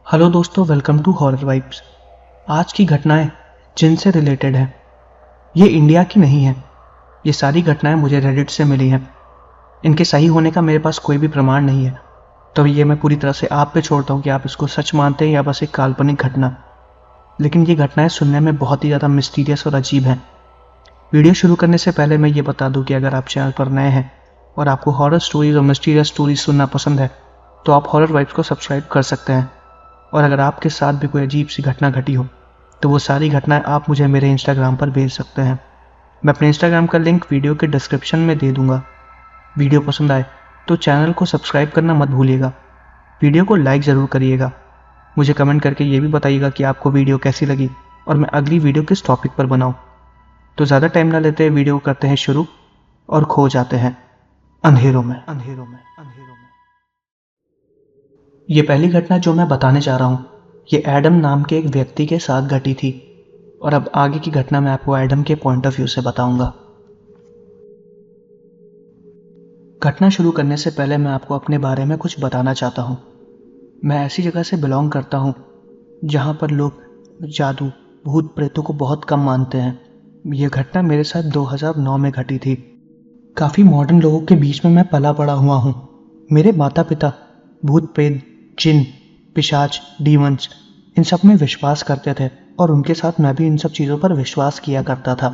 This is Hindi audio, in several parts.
हेलो दोस्तों, वेलकम टू हॉरर वाइब्स। आज की घटनाएं जिनसे रिलेटेड हैं। ये इंडिया की नहीं है। ये सारी घटनाएं मुझे रेडिट से मिली हैं। इनके सही होने का मेरे पास कोई भी प्रमाण नहीं है, तो ये मैं पूरी तरह से आप पे छोड़ता हूँ कि आप इसको सच मानते हैं या बस एक काल्पनिक घटना। लेकिन ये घटनाएं सुनने में बहुत ही ज़्यादा मिस्टीरियस और अजीब हैं। वीडियो शुरू करने से पहले मैं ये बता दूँ कि अगर आप चैनल पर नए हैं और आपको हॉरर स्टोरीज और मिस्टीरियस स्टोरीज सुनना पसंद है तो आप हॉरर वाइब्स को सब्सक्राइब कर सकते हैं। और अगर आपके साथ भी कोई अजीब सी घटना घटी हो तो वो सारी घटनाएं आप मुझे मेरे इंस्टाग्राम पर भेज सकते हैं। मैं अपने इंस्टाग्राम का लिंक वीडियो के डिस्क्रिप्शन में दे दूंगा। वीडियो पसंद आए तो चैनल को सब्सक्राइब करना मत भूलिएगा। वीडियो को लाइक ज़रूर करिएगा। मुझे कमेंट करके ये भी बताइएगा कि आपको वीडियो कैसी लगी और मैं अगली वीडियो किस टॉपिक पर बनाऊं। तो ज़्यादा टाइम ना लेते वीडियो करते हैं शुरू और खो जाते हैं अंधेरों में। ये पहली घटना जो मैं बताने जा रहा हूँ ये एडम नाम के एक व्यक्ति के साथ घटी थी। और अब आगे की घटना मैं आपको एडम के पॉइंट ऑफ व्यू से बताऊंगा। घटना शुरू करने से पहले मैं आपको अपने बारे में कुछ बताना चाहता हूँ। मैं ऐसी जगह से बिलोंग करता हूँ जहाँ पर लोग जादू, भूत प्रेतों को बहुत कम मानते हैं। यह घटना मेरे साथ 2009 में घटी थी। काफ़ी मॉडर्न लोगों के बीच में मैं पला पड़ा हुआ हूँ। मेरे माता पिता भूत प्रेत, जिन, पिशाच, डीमंस इन सब में विश्वास करते थे और उनके साथ मैं भी इन सब चीज़ों पर विश्वास किया करता था।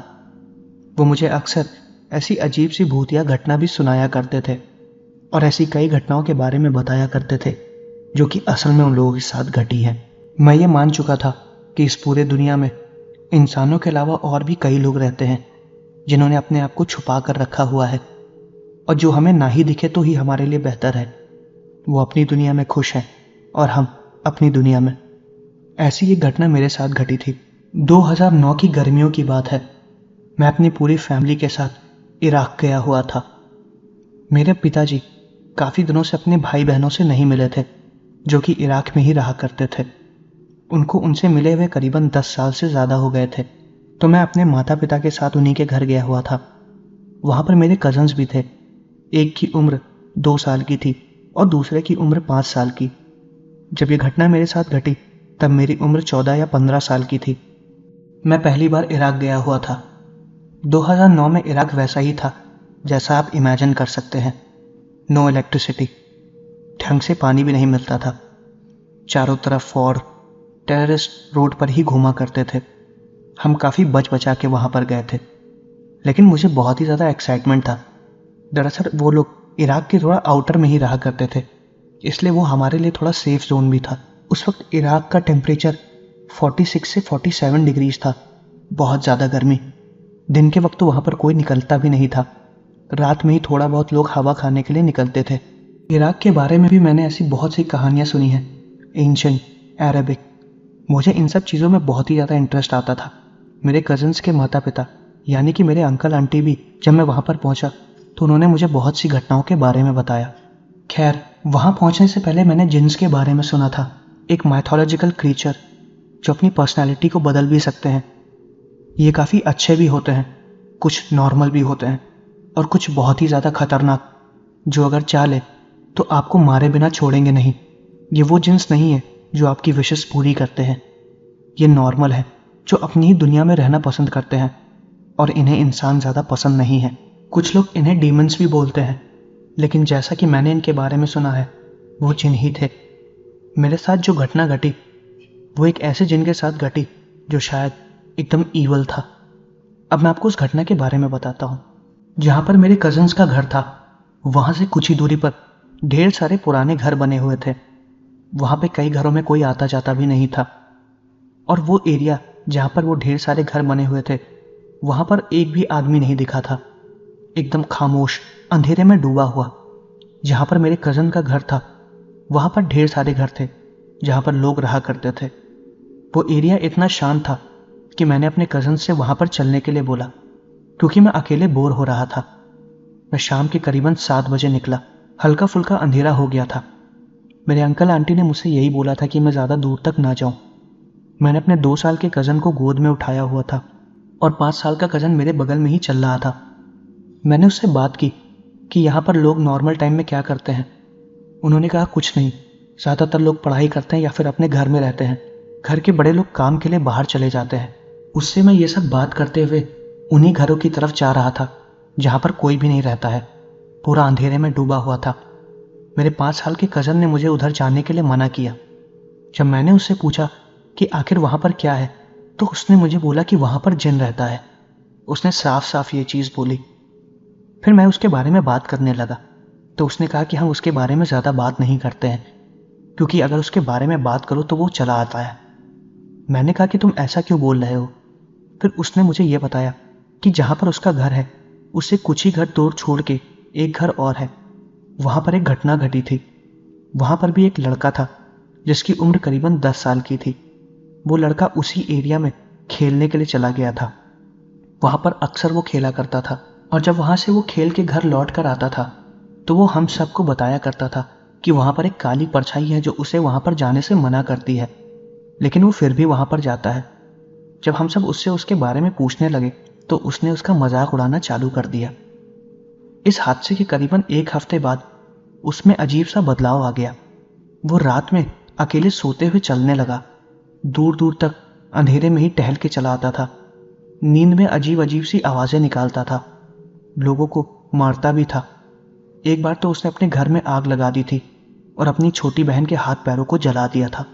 वो मुझे अक्सर ऐसी अजीब सी भूतिया घटना भी सुनाया करते थे और ऐसी कई घटनाओं के बारे में बताया करते थे जो कि असल में उन लोगों के साथ घटी है। मैं ये मान चुका था कि इस पूरे दुनिया में इंसानों के अलावा और भी कई लोग रहते हैं जिन्होंने अपने आप को छुपा कर रखा हुआ है और जो हमें ना ही दिखे तो ही हमारे लिए बेहतर है। वो अपनी दुनिया में खुश हैं और हम अपनी दुनिया में। ऐसी एक घटना मेरे साथ घटी थी। 2009 की गर्मियों की बात है। मैं अपनी पूरी फैमिली के साथ इराक गया हुआ था। मेरे पिताजी काफ़ी दिनों से अपने भाई बहनों से नहीं मिले थे जो कि इराक में ही रहा करते थे। उनको उनसे मिले हुए करीबन 10 साल से ज़्यादा हो गए थे। तो मैं अपने माता पिता के साथ उन्हीं के घर गया हुआ था। वहाँ पर मेरे कज़न्स भी थे। एक की उम्र 2 साल की थी और दूसरे की उम्र 5 साल की। जब ये घटना मेरे साथ घटी तब मेरी उम्र 14 या 15 साल की थी। मैं पहली बार इराक गया हुआ था। 2009 में इराक वैसा ही था जैसा आप इमेजिन कर सकते हैं। नो इलेक्ट्रिसिटी, ढंग से पानी भी नहीं मिलता था। चारों तरफ वॉर, टेररिस्ट रोड पर ही घूमा करते थे। हम काफ़ी बच बचा के वहाँ पर गए थे, लेकिन मुझे बहुत ही ज़्यादा एक्साइटमेंट था। दरअसल वो लोग इराक के थोड़ा आउटर में ही रहा करते थे, इसलिए वो हमारे लिए थोड़ा सेफ जोन भी था। उस वक्त इराक का टेम्परेचर 46 से 47 डिग्रीज था। बहुत ज़्यादा गर्मी। दिन के वक्त तो वहाँ पर कोई निकलता भी नहीं था। रात में ही थोड़ा बहुत लोग हवा खाने के लिए निकलते थे। इराक के बारे में भी मैंने ऐसी बहुत सी कहानियाँ सुनी हैं, एंशिएंट, अरबिक। मुझे इन सब चीज़ों में बहुत ही ज़्यादा इंटरेस्ट आता था। मेरे कज़न्स के माता पिता यानी कि मेरे अंकल आंटी भी जब मैं वहाँ पर पहुँचा तो उन्होंने मुझे बहुत सी घटनाओं के बारे में बताया। खैर, वहाँ पहुँचने से पहले मैंने जिन्स के बारे में सुना था। एक माइथोलॉजिकल क्रीचर जो अपनी पर्सनैलिटी को बदल भी सकते हैं। ये काफ़ी अच्छे भी होते हैं, कुछ नॉर्मल भी होते हैं और कुछ बहुत ही ज़्यादा खतरनाक जो अगर चाहे तो आपको मारे बिना छोड़ेंगे नहीं। ये वो जिन्स नहीं है जो आपकी विशेस पूरी करते हैं। ये नॉर्मल है जो अपनी ही दुनिया में रहना पसंद करते हैं और इन्हें इंसान ज़्यादा पसंद नहीं है। कुछ लोग इन्हें डीमंस भी बोलते हैं, लेकिन जैसा कि मैंने इनके बारे में सुना है वो जिन ही थे। मेरे साथ जो घटना घटी वो एक ऐसे जिन के साथ घटी जो शायद एकदम ईवल था। अब मैं आपको उस घटना के बारे में बताता हूँ। जहाँ पर मेरे कज़न्स का घर था वहाँ से कुछ ही दूरी पर ढेर सारे पुराने घर बने हुए थे। वहाँ पे कई घरों में कोई आता जाता भी नहीं था और वो एरिया जहाँ पर वो ढेर सारे घर बने हुए थे वहाँ पर एक भी आदमी नहीं दिखा था। एकदम खामोश, अंधेरे में डूबा हुआ। जहाँ पर मेरे कज़न का घर था वहाँ पर ढेर सारे घर थे जहाँ पर लोग रहा करते थे। वो एरिया इतना शांत था कि मैंने अपने कज़न से वहाँ पर चलने के लिए बोला क्योंकि मैं अकेले बोर हो रहा था। मैं शाम के करीबन 7 बजे निकला। हल्का फुल्का अंधेरा हो गया था। मेरे अंकल आंटी ने मुझसे यही बोला था कि मैं ज़्यादा दूर तक ना जाऊं। मैंने अपने 2 साल के कज़न को गोद में उठाया हुआ था और 5 साल का कज़न मेरे बगल में ही चल रहा था। मैंने उससे बात की कि यहाँ पर लोग नॉर्मल टाइम में क्या करते हैं। उन्होंने कहा कुछ नहीं, ज़्यादातर लोग पढ़ाई करते हैं या फिर अपने घर में रहते हैं। घर के बड़े लोग काम के लिए बाहर चले जाते हैं। उससे मैं ये सब बात करते हुए उन्हीं घरों की तरफ जा रहा था जहाँ पर कोई भी नहीं रहता है। पूरा अंधेरे में डूबा हुआ था। मेरे 5 साल के कज़न ने मुझे उधर जाने के लिए मना किया। जब मैंने उससे पूछा कि आखिर वहाँ पर क्या है, तो उसने मुझे बोला कि वहाँ पर जिन रहता है। उसने साफ साफ ये चीज़ बोली। फिर मैं उसके बारे में बात करने लगा तो उसने कहा कि हम उसके बारे में ज़्यादा बात नहीं करते हैं, क्योंकि अगर उसके बारे में बात करो तो वो चला आता है। मैंने कहा कि तुम ऐसा क्यों बोल रहे हो। फिर उसने मुझे ये बताया कि जहाँ पर उसका घर है उससे कुछ ही घर दूर छोड़ के एक घर और है। वहाँ पर एक घटना घटी थी। वहाँ पर भी एक लड़का था जिसकी उम्र करीबन 10 साल की थी। वो लड़का उसी एरिया में खेलने के लिए चला गया था। वहाँ पर अक्सर वो खेला करता था और जब वहाँ से वो खेल के घर लौट कर आता था तो वो हम सबको बताया करता था कि वहाँ पर एक काली परछाई है जो उसे वहाँ पर जाने से मना करती है, लेकिन वो फिर भी वहाँ पर जाता है। जब हम सब उससे उसके बारे में पूछने लगे तो उसने उसका मजाक उड़ाना चालू कर दिया। इस हादसे के करीबन 1 हफ्ते बाद उसमें अजीब सा बदलाव आ गया। वो रात में अकेले सोते हुए चलने लगा। दूर दूर तक अंधेरे में ही टहल के चला आता था। नींद में अजीब अजीब सी आवाज़ें निकालता था। लोगों को मारता भी था। एक बार तो उसने अपने घर में आग लगा दी थी और अपनी छोटी बहन के हाथ पैरों को जला दिया था।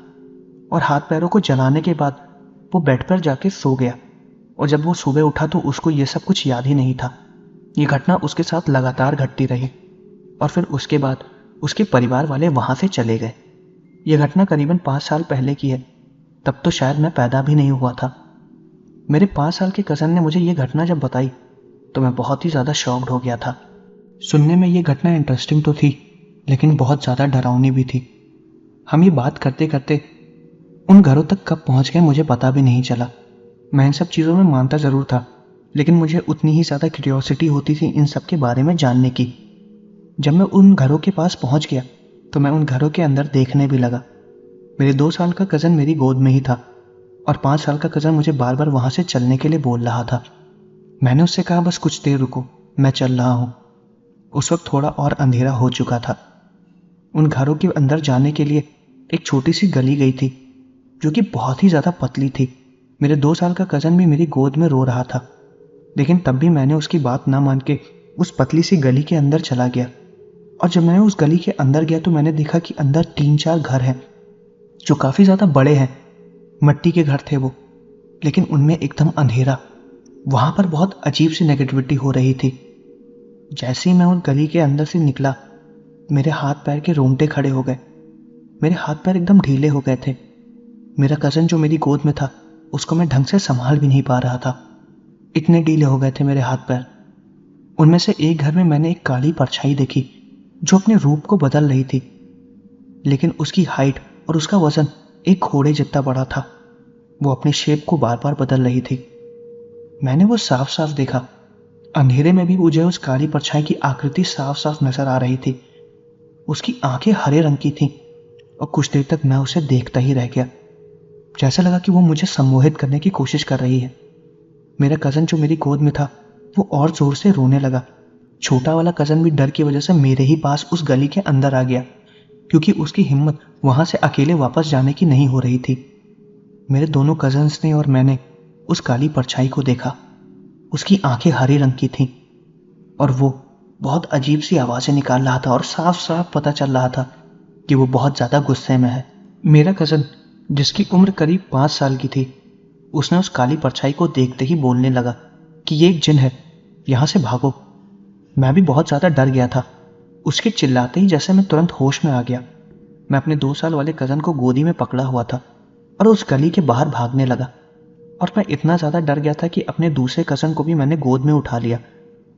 और हाथ पैरों को जलाने के बाद वो बेड पर जाके सो गया और जब वो सुबह उठा तो उसको ये सब कुछ याद ही नहीं था। ये घटना उसके साथ लगातार घटती रही और फिर उसके बाद उसके परिवार वाले वहाँ से चले गए। ये घटना करीबन 5 साल पहले की है। तब तो शायद मैं पैदा भी नहीं हुआ था। मेरे 5 साल के कज़न ने मुझे ये घटना जब बताई तो मैं बहुत ही ज़्यादा शॉक्ड हो गया था। सुनने में ये घटना इंटरेस्टिंग तो थी, लेकिन बहुत ज़्यादा डरावनी भी थी। हम ये बात करते करते उन घरों तक कब पहुँच गए मुझे पता भी नहीं चला। मैं इन सब चीज़ों में मानता ज़रूर था, लेकिन मुझे उतनी ही ज़्यादा क्यूरियोसिटी होती थी इन सब के बारे में जानने की। जब मैं उन घरों के पास पहुँच गया तो मैं उन घरों के अंदर देखने भी लगा। मेरे 2 साल का कज़न मेरी गोद में ही था और 5 साल का कज़न मुझे बार बार वहाँ से चलने के लिए बोल रहा था। मैंने उससे कहा बस कुछ देर रुको, मैं चल रहा हूँ। उस वक्त थोड़ा और अंधेरा हो चुका था। उन घरों के अंदर जाने के लिए एक छोटी सी गली गई थी जो कि बहुत ही ज़्यादा पतली थी। मेरे 2 साल का कज़न भी मेरी गोद में रो रहा था, लेकिन तब भी मैंने उसकी बात ना मान के उस पतली सी गली के अंदर चला गया। और जब मैं उस गली के अंदर गया तो मैंने देखा कि अंदर 3-4 घर हैं जो काफ़ी ज़्यादा बड़े हैं। मिट्टी के घर थे वो, लेकिन उनमें एकदम अंधेरा। वहाँ पर बहुत अजीब सी नेगेटिविटी हो रही थी। जैसे ही मैं उन गली के अंदर से निकला मेरे हाथ पैर के रोंगटे खड़े हो गए। मेरे हाथ पैर एकदम ढीले हो गए थे। मेरा कज़न जो मेरी गोद में था उसको मैं ढंग से संभाल भी नहीं पा रहा था, इतने ढीले हो गए थे मेरे हाथ पैर। उनमें से एक घर में मैंने एक काली परछाई देखी जो अपने रूप को बदल रही थी, लेकिन उसकी हाइट और उसका वजन एक घोड़े जितना बड़ा था। वो अपनी शेप को बार बार बदल रही थी। मैंने वो साफ साफ देखा। अंधेरे में भी मुझे उस काली परछाई की आकृति साफ साफ नजर आ रही थी। उसकी आंखें हरे रंग की थीं और कुछ देर तक मैं उसे देखता ही रह गया। जैसा लगा कि वो मुझे सम्मोहित करने की कोशिश कर रही है। मेरा कज़न जो मेरी गोद में था वो और जोर से रोने लगा। छोटा वाला कज़न भी डर की वजह से मेरे ही पास उस गली के अंदर आ गया, क्योंकि उसकी हिम्मत वहां से अकेले वापस जाने की नहीं हो रही थी। मेरे दोनों कज़न्स ने और मैंने उस काली परछाई को देखा। उसकी आंखें हरे रंग की थीं और वो बहुत अजीब सी आवाज़ें निकाल रहा था और साफ साफ पता चल रहा था कि वो बहुत ज़्यादा गुस्से में है। मेरा कज़न जिसकी उम्र करीब 5 साल की थी उसने उस काली परछाई को देखते ही बोलने लगा कि ये एक जिन है, यहाँ से भागो। मैं भी बहुत ज़्यादा डर गया था। उसके चिल्लाते ही जैसे मैं तुरंत होश में आ गया। मैं अपने 2 साल वाले कज़न को गोदी में पकड़ा हुआ था और उस गली के बाहर भागने लगा। और मैं इतना ज़्यादा डर गया था कि अपने दूसरे कज़न को भी मैंने गोद में उठा लिया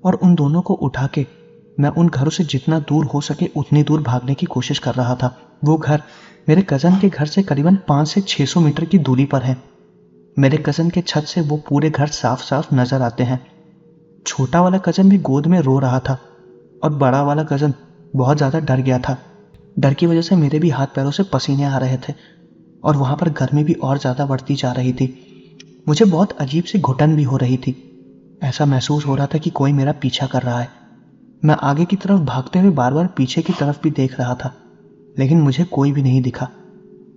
और उन दोनों को उठा के मैं उन घरों से जितना दूर हो सके उतनी दूर भागने की कोशिश कर रहा था। वो घर मेरे कज़न के घर से करीबन 500 से 600 मीटर की दूरी पर है। मेरे कज़न के छत से वो पूरे घर साफ साफ नजर आते हैं। छोटा वाला कज़न भी गोद में रो रहा था और बड़ा वाला कज़न बहुत ज़्यादा डर गया था। डर की वजह से मेरे भी हाथ पैरों से पसीने आ रहे थे और वहाँ पर गर्मी भी और ज़्यादा बढ़ती जा रही थी। मुझे बहुत अजीब सी घुटन भी हो रही थी। ऐसा महसूस हो रहा था कि कोई मेरा पीछा कर रहा है। मैं आगे की तरफ भागते हुए बार बार पीछे की तरफ भी देख रहा था, लेकिन मुझे कोई भी नहीं दिखा।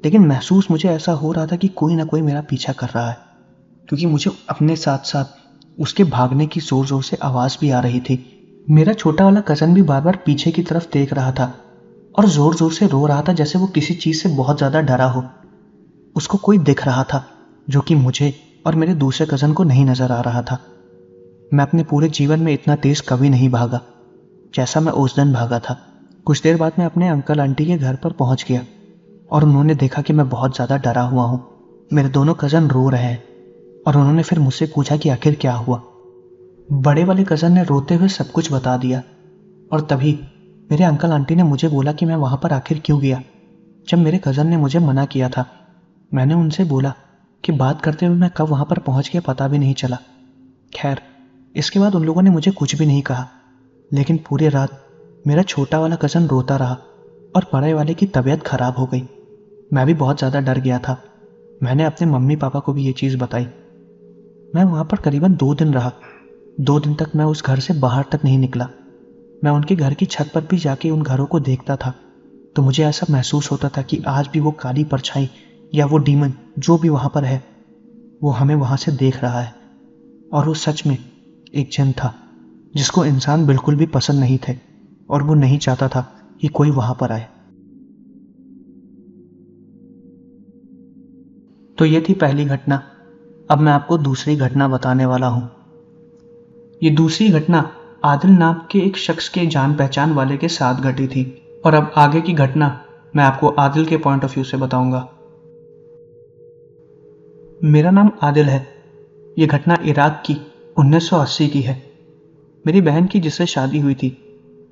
लेकिन महसूस मुझे ऐसा हो रहा था कि कोई ना कोई मेरा पीछा कर रहा है, क्योंकि मुझे अपने साथ साथ उसके भागने की जोर जोर से आवाज़ भी आ रही थी। मेरा छोटा वाला कज़न भी बार बार पीछे की तरफ देख रहा था और जोर जोर से रो रहा था, जैसे वो किसी चीज़ से बहुत ज़्यादा डरा हो। उसको कोई दिख रहा था जो कि मुझे और मेरे दूसरे कज़न को नहीं नज़र आ रहा था। मैं अपने पूरे जीवन में इतना तेज़ कभी नहीं भागा जैसा मैं उस दिन भागा था। कुछ देर बाद मैं अपने अंकल आंटी के घर पर पहुंच गया और उन्होंने देखा कि मैं बहुत ज़्यादा डरा हुआ हूँ। मेरे दोनों कज़न रो रहे हैं और उन्होंने फिर मुझसे पूछा कि आखिर क्या हुआ। बड़े वाले कज़न ने रोते हुए सब कुछ बता दिया और तभी मेरे अंकल आंटी ने मुझे बोला कि मैं वहाँ पर आखिर क्यों गया जब मेरे कज़न ने मुझे मना किया था। मैंने उनसे बोला कि बात करते हुए मैं कब वहाँ पर पहुँच गया पता भी नहीं चला। खैर, इसके बाद उन लोगों ने मुझे कुछ भी नहीं कहा, लेकिन पूरी रात मेरा छोटा वाला कज़न रोता रहा और बड़े वाले की तबीयत खराब हो गई। मैं भी बहुत ज़्यादा डर गया था। मैंने अपने मम्मी पापा को भी ये चीज़ बताई। मैं वहाँ पर करीबन 2 दिन रहा। 2 दिन तक मैं उस घर से बाहर तक नहीं निकला। मैं उनके घर की छत पर भी जाके उन घरों को देखता था तो मुझे ऐसा महसूस होता था कि आज भी वो काली परछाई या वो डीमन जो भी वहाँ पर है वो हमें वहाँ से देख रहा है। और वो सच में एक जिन था जिसको इंसान बिल्कुल भी पसंद नहीं थे और वो नहीं चाहता था कि कोई वहाँ पर आए। तो ये थी पहली घटना। अब मैं आपको दूसरी घटना बताने वाला हूँ। ये दूसरी घटना आदिल नाम के एक शख्स के जान पहचान वाले के साथ घटी थी और अब आगे की घटना मैं आपको आदिल के पॉइंट ऑफ व्यू से बताऊंगा। मेरा नाम आदिल है। ये घटना इराक की 1980 की है। मेरी बहन की जिससे शादी हुई थी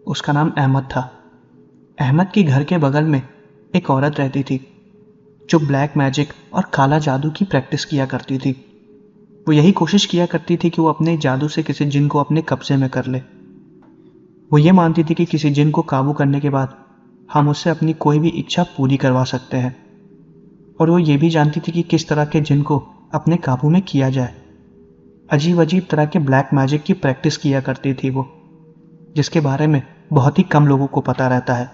उसका नाम अहमद था। अहमद के घर के बगल में एक औरत रहती थी जो ब्लैक मैजिक और काला जादू की प्रैक्टिस किया करती थी। वो यही कोशिश किया करती थी कि वो अपने जादू से किसी जिन को अपने कब्जे में कर ले। वो ये मानती थी कि किसी जिन को काबू करने के बाद हम उससे अपनी कोई भी इच्छा पूरी करवा सकते हैं। और वो ये भी जानती थी कि किस तरह के जिन को अपने काबू में किया जाए। अजीब अजीब तरह के ब्लैक मैजिक की प्रैक्टिस किया करती थी वो, जिसके बारे में बहुत ही कम लोगों को पता रहता है।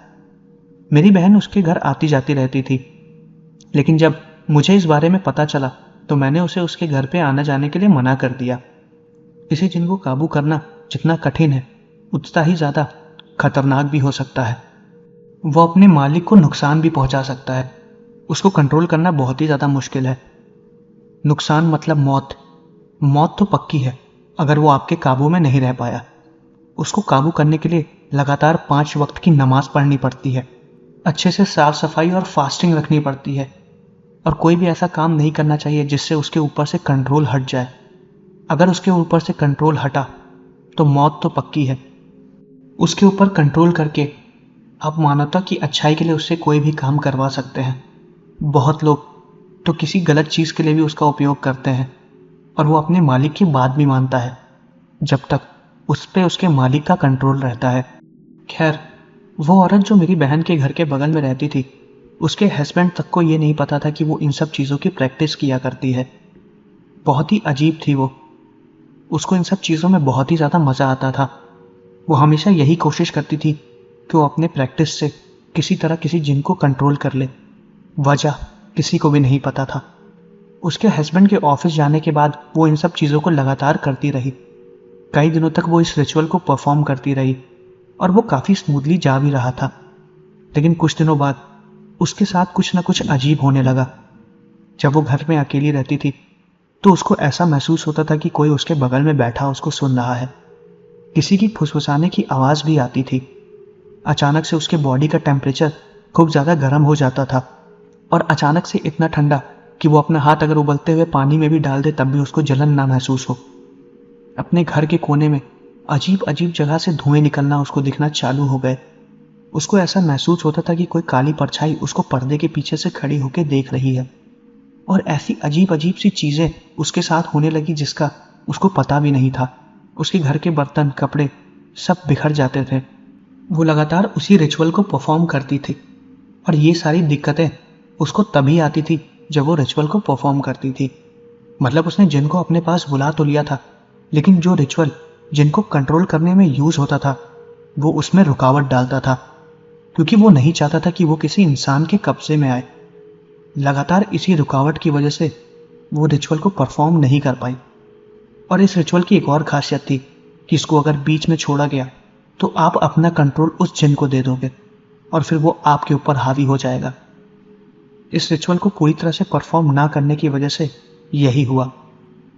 मेरी बहन उसके घर आती जाती रहती थी, लेकिन जब मुझे इस बारे में पता चला तो मैंने उसे उसके घर पे आना जाने के लिए मना कर दिया। किसी जिन को काबू करना जितना कठिन है उतना ही ज़्यादा खतरनाक भी हो सकता है। वो अपने मालिक को नुकसान भी पहुंचा सकता है। उसको कंट्रोल करना बहुत ही ज़्यादा मुश्किल है। नुकसान मतलब मौत। मौत तो पक्की है अगर वो आपके काबू में नहीं रह पाया। उसको काबू करने के लिए लगातार 5 वक्त की नमाज पढ़नी पड़ती है, अच्छे से साफ सफाई और फास्टिंग रखनी पड़ती है, और कोई भी ऐसा काम नहीं करना चाहिए जिससे उसके ऊपर से कंट्रोल हट जाए। अगर उसके ऊपर से कंट्रोल हटा तो मौत तो पक्की है। उसके ऊपर कंट्रोल करके आप मानवता की अच्छाई के लिए उससे कोई भी काम करवा सकते हैं। बहुत लोग तो किसी गलत चीज़ के लिए भी उसका उपयोग करते हैं और वो अपने मालिक की बात भी मानता है जब तक उस पे उसके मालिक का कंट्रोल रहता है। खैर, वो औरत जो मेरी बहन के घर के बगल में रहती थी उसके हस्बैंड तक को ये नहीं पता था कि वो इन सब चीज़ों की प्रैक्टिस किया करती है। बहुत ही अजीब थी वो। उसको इन सब चीज़ों में बहुत ही ज़्यादा मज़ा आता था। वो हमेशा यही कोशिश करती थी कि वो अपने प्रैक्टिस से किसी तरह किसी जिन को कंट्रोल कर ले। वजह किसी को भी नहीं पता था। उसके हस्बैंड के ऑफिस जाने के बाद वो इन सब चीज़ों को लगातार करती रही। कई दिनों तक वो इस रिचुअल को परफॉर्म करती रही और वो काफ़ी स्मूथली जा भी रहा था। लेकिन कुछ दिनों बाद उसके साथ कुछ ना कुछ अजीब होने लगा। जब वो घर में अकेली रहती थी तो उसको ऐसा महसूस होता था कि कोई उसके बगल में बैठा उसको सुन रहा है। किसी की फुसफुसाने की आवाज़ भी आती थी। अचानक से उसके बॉडी का टेम्परेचर खूब ज़्यादा गर्म हो जाता था और अचानक से इतना ठंडा कि वो अपना हाथ अगर उबलते हुए पानी में भी डाल दे तब भी उसको जलन ना महसूस हो। अपने घर के कोने में अजीब अजीब जगह से धुएं निकलना उसको दिखना चालू हो गए। उसको ऐसा महसूस होता था कि कोई काली परछाई उसको पर्दे के पीछे से खड़ी होकर देख रही है और ऐसी अजीब अजीब सी चीज़ें उसके साथ होने लगी जिसका उसको पता भी नहीं था। उसके घर के बर्तन कपड़े सब बिखर जाते थे। वो लगातार उसी रिचुअल को परफॉर्म करती थी और ये सारी दिक्कतें उसको तभी आती थी जब वो रिचुअल को परफॉर्म करती थी। मतलब उसने जिन को अपने पास बुला तो लिया था, लेकिन जो रिचुअल जिनको कंट्रोल करने में यूज़ होता था वो उसमें रुकावट डालता था। क्योंकि वो नहीं चाहता था कि वो किसी इंसान के कब्जे में आए। लगातार इसी रुकावट की वजह से वो रिचुअल को परफॉर्म नहीं कर पाई। और इस रिचुअल की एक और खासियत थी कि इसको अगर बीच में छोड़ा गया तो आप अपना कंट्रोल उस जिन को दे दोगे और फिर वो आपके ऊपर हावी हो जाएगा। इस रिचुअल को पूरी तरह से परफॉर्म ना करने की वजह से यही हुआ।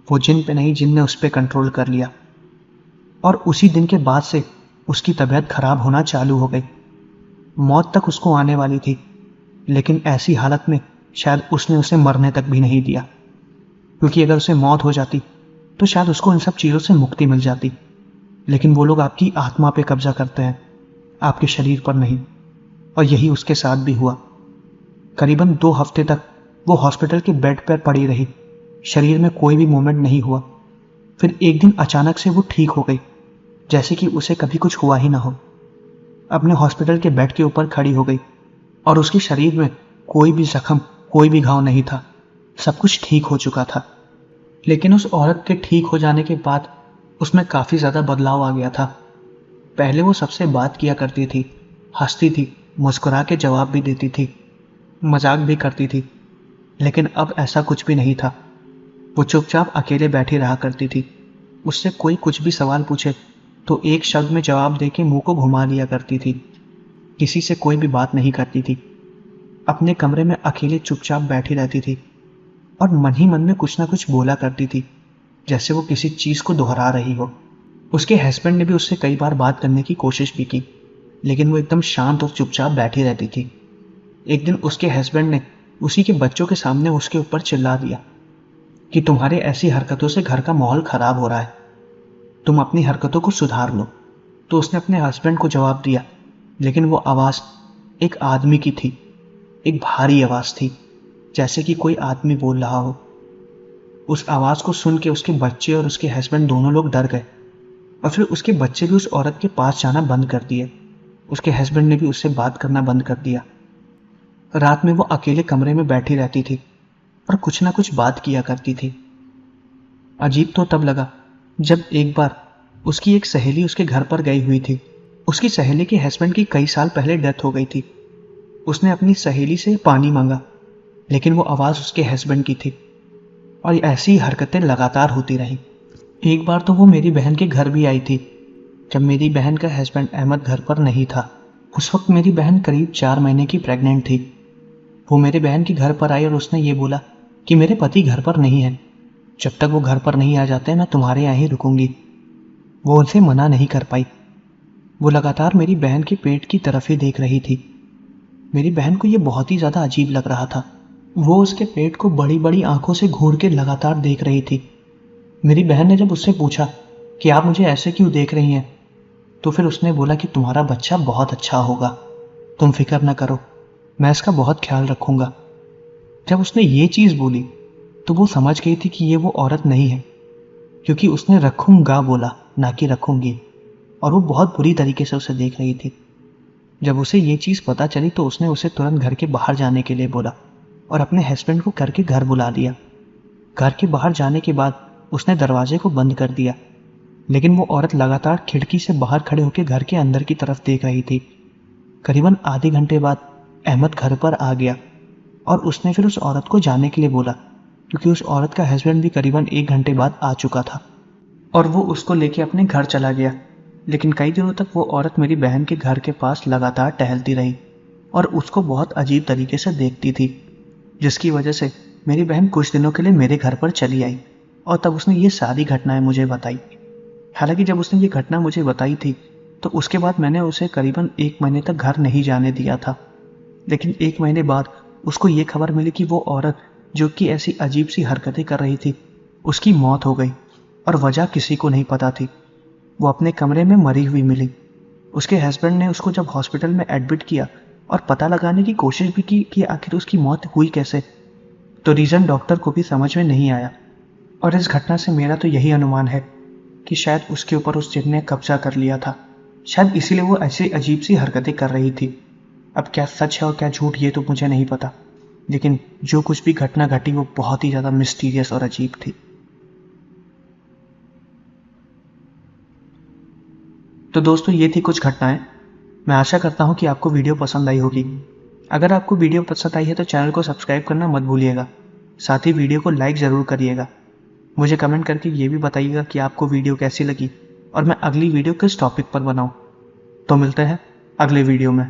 वो जिन पे नहीं, जिन ने उस पर कंट्रोल कर लिया। और उसी दिन के बाद से उसकी तबीयत खराब होना चालू हो गई। मौत तक उसको आने वाली थी, लेकिन ऐसी हालत में शायद उसने उसे मरने तक भी नहीं दिया, क्योंकि अगर उसे मौत हो जाती तो शायद उसको इन सब चीज़ों से मुक्ति मिल जाती। लेकिन वो लोग आपकी आत्मा पे कब्जा करते हैं, आपके शरीर पर नहीं। और यही उसके साथ भी हुआ। करीबन 2 हफ्ते तक वो हॉस्पिटल के बेड पर पड़ी रही, शरीर में कोई भी मूवमेंट नहीं हुआ। फिर एक दिन अचानक से वो ठीक हो गई, जैसे कि उसे कभी कुछ हुआ ही ना हो। अपने हॉस्पिटल के बेड के ऊपर खड़ी हो गई और उसके शरीर में कोई भी जख्म, कोई भी घाव नहीं था। सब कुछ ठीक हो चुका था। लेकिन उस औरत के ठीक हो जाने के बाद उसमें काफ़ी ज़्यादा बदलाव आ गया था। पहले वो सबसे बात किया करती थी, हंसती थी, मुस्कुरा के जवाब भी देती थी, मजाक भी करती थी। लेकिन अब ऐसा कुछ भी नहीं था। वो चुपचाप अकेले बैठी रहा करती थी। उससे कोई कुछ भी सवाल पूछे तो एक शब्द में जवाब देके मुंह को घुमा लिया करती थी। किसी से कोई भी बात नहीं करती थी। अपने कमरे में अकेले चुपचाप बैठी रहती थी और मन ही मन में कुछ ना कुछ बोला करती थी, जैसे वो किसी चीज़ को दोहरा रही हो। उसके हस्बैंड ने भी उससे कई बार बात करने की कोशिश भी की, लेकिन वो एकदम शांत और चुपचाप बैठी रहती थी। एक दिन उसके हस्बैंड ने उसी के बच्चों के सामने उसके ऊपर चिल्ला दिया कि तुम्हारे ऐसी हरकतों से घर का माहौल खराब हो रहा है, तुम अपनी हरकतों को सुधार लो। तो उसने अपने हस्बैंड को जवाब दिया, लेकिन वो आवाज़ एक आदमी की थी, एक भारी आवाज़ थी, जैसे कि कोई आदमी बोल रहा हो। उस आवाज़ को सुन के उसके बच्चे और उसके हस्बैंड दोनों लोग डर गए और फिर उसके बच्चे भी उस औरत के पास जाना बंद कर दिए। उसके हस्बैंड ने भी उससे बात करना बंद कर दिया। रात में वो अकेले कमरे में बैठी रहती थी और कुछ ना कुछ बात किया करती थी। अजीब तो तब लगा जब एक बार उसकी एक सहेली उसके घर पर गई हुई थी। उसकी सहेली के हस्बैंड की कई साल पहले डेथ हो गई थी। उसने अपनी सहेली से पानी मांगा, लेकिन वो आवाज़ उसके हस्बैंड की थी और ऐसी हरकतें लगातार होती रहीं। एक बार तो वो मेरी बहन के घर भी आई थी, जब मेरी बहन का हस्बैंड अहमद घर पर नहीं था। उस वक्त मेरी बहन करीब 4 महीने की प्रेग्नेंट थी। वो मेरे बहन के घर पर आई और उसने ये बोला कि मेरे पति घर पर नहीं है, जब तक वो घर पर नहीं आ जाते मैं तुम्हारे यहाँ ही रुकूंगी। वो उनसे मना नहीं कर पाई। वो लगातार मेरी बहन के पेट की तरफ ही देख रही थी। मेरी बहन को ये बहुत ही ज़्यादा अजीब लग रहा था। वो उसके पेट को बड़ी बड़ी आंखों से घूर के लगातार देख रही थी। मेरी बहन ने जब उससे पूछा कि आप मुझे ऐसे क्यों देख रही हैं, तो फिर उसने बोला कि तुम्हारा बच्चा बहुत अच्छा होगा, तुम फिक्र न करो, मैं इसका बहुत ख्याल रखूंगा। जब उसने ये चीज़ बोली तो वो समझ गई थी कि ये वो औरत नहीं है, क्योंकि उसने रखूंगा बोला, ना कि रखूंगी। और वो बहुत बुरी तरीके से उसे देख रही थी। जब उसे ये चीज़ पता चली तो उसने उसे तुरंत घर के बाहर जाने के लिए बोला और अपने हस्बैंड को करके घर बुला लिया। घर के बाहर जाने के बाद उसने दरवाजे को बंद कर दिया, लेकिन वो औरत लगातार खिड़की से बाहर खड़े होकर घर के अंदर की तरफ देख रही थी। करीबन आधे घंटे बाद अहमद घर पर आ गया और उसने फिर उस औरत को जाने के लिए बोला, क्योंकि उस औरत का हस्बैंड भी करीबन 1 घंटे बाद आ चुका था और वो उसको लेके अपने घर चला गया। लेकिन कई दिनों तक वो औरत मेरी बहन के घर के पास लगातार टहलती रही और उसको बहुत अजीब तरीके से देखती थी, जिसकी वजह से मेरी बहन कुछ दिनों के लिए मेरे घर पर चली आई और तब उसने ये सारी घटनाएं मुझे बताई। हालांकि जब उसने ये घटना मुझे बताई थी तो उसके बाद मैंने उसे करीबन 1 महीने तक घर नहीं जाने दिया था। लेकिन 1 महीने बाद उसको ये खबर मिली कि वो औरत जो कि ऐसी अजीब सी हरकतें कर रही थी, उसकी मौत हो गई और वजह किसी को नहीं पता थी। वो अपने कमरे में मरी हुई मिली। उसके हस्बैंड ने उसको जब हॉस्पिटल में एडमिट किया और पता लगाने की कोशिश भी की कि आखिर उसकी मौत हुई कैसे, तो रीज़न डॉक्टर को भी समझ में नहीं आया। और इस घटना से मेरा तो यही अनुमान है कि शायद उसके ऊपर उस जिन ने कब्जा कर लिया था। शायद इसीलिए वो ऐसी अजीब सी हरकतें कर रही थी। अब क्या सच है और क्या झूठ ये तो मुझे नहीं पता, लेकिन जो कुछ भी घटना घटी वो बहुत ही ज़्यादा मिस्टीरियस और अजीब थी। तो दोस्तों ये थी कुछ घटनाएं मैं आशा करता हूँ कि आपको वीडियो पसंद आई होगी। अगर आपको वीडियो पसंद आई है तो चैनल को सब्सक्राइब करना मत भूलिएगा। साथ ही वीडियो को लाइक ज़रूर करिएगा। मुझे कमेंट करके ये भी बताइएगा कि आपको वीडियो कैसी लगी और मैं अगली वीडियो किस टॉपिक पर बनाऊँ। तो मिलते हैं अगले वीडियो में।